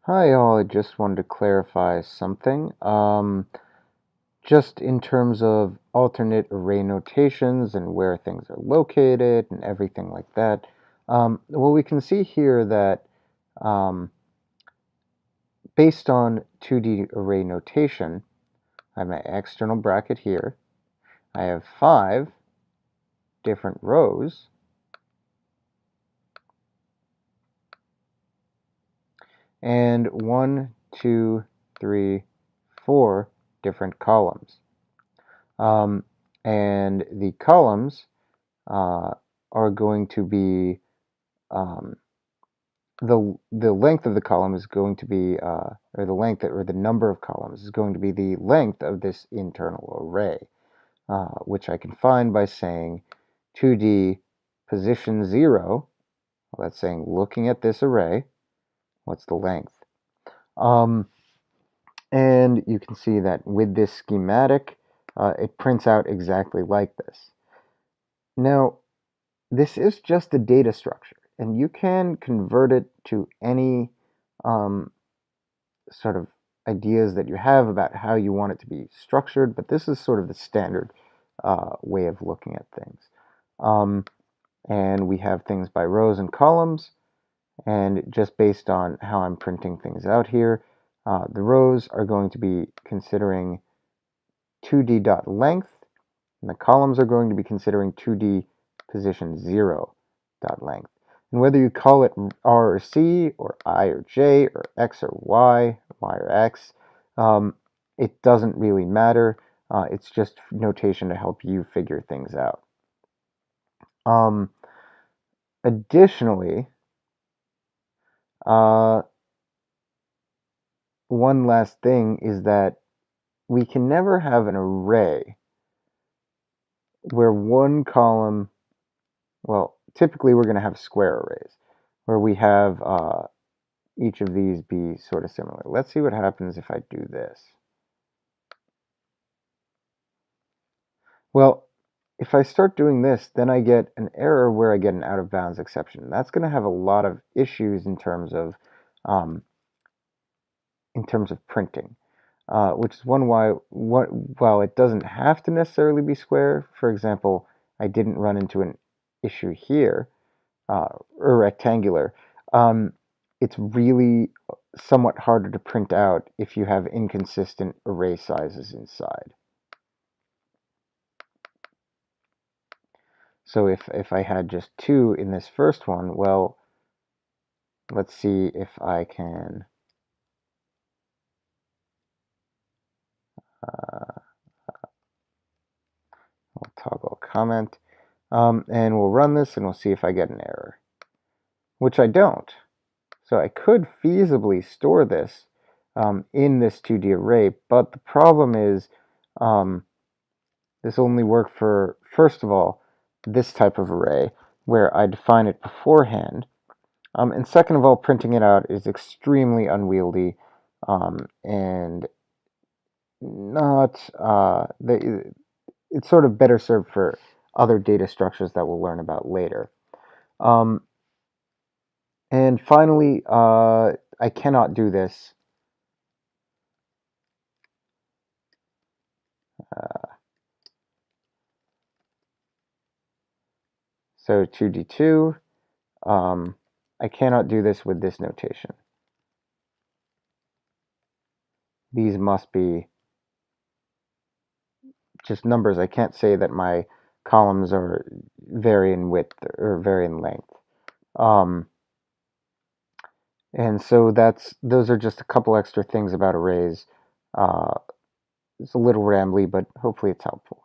Hi all, I just wanted to clarify something. Just in terms of alternate array notations and where things are located and everything like that. Well, we can see here that um, based on 2D array notation, I have my external bracket here. I have 5 different rows and 1, 2, 3, 4 different columns. Um, and the columns uh, are going to be um, the length of the column is going to be or the length or the number of columns is going to be the length of this internal array, which I can find by saying 2D position 0. Well, that's saying looking at this array, what's the length? Um, and you can see that with this schematic, it prints out exactly like this. Now, this is just a data structure, and you can convert it to any um, sort of ideas that you have about how you want it to be structured, but this is sort of the standard way of looking at things. And we have things by rows and columns, and just based on how I'm printing things out here, the rows are going to be considering 2D.length, and the columns are going to be considering 2D position 0.length. And whether you call it R or C, or I or J, or X or Y or X, it doesn't really matter. It's just notation to help you figure things out. Um, Additionally, uh, one last thing is that we can never have an array where one column, well, typically we're going to have square arrays, where we have each of these be sort of similar. Let's see what happens if I do this. Well, if I start doing this, then I get an error where I get an out of bounds exception. That's going to have a lot of issues um, in terms of printing, which is one why while it doesn't have to necessarily be square. For example, I didn't run into an issue here, or rectangular. Um, it's really somewhat harder to print out if you have inconsistent array sizes inside. So if I had just 2 in this first one, well, let's see if I can I'll toggle comment, and we'll run this and we'll see if I get an error, which I don't. So I could feasibly store this in this 2D array, but the problem is this only works for, first of all, this type of array where I define it beforehand. And second of all, printing it out is extremely unwieldy and not it's sort of better served for other data structures that we'll learn about later. Um, and finally, I cannot do this. So 2D2, I cannot do this with this notation. These must be just numbers. I can't say that my columns are vary in width or vary in length. And so those are just a couple extra things about arrays. It's a little rambly, but hopefully it's helpful.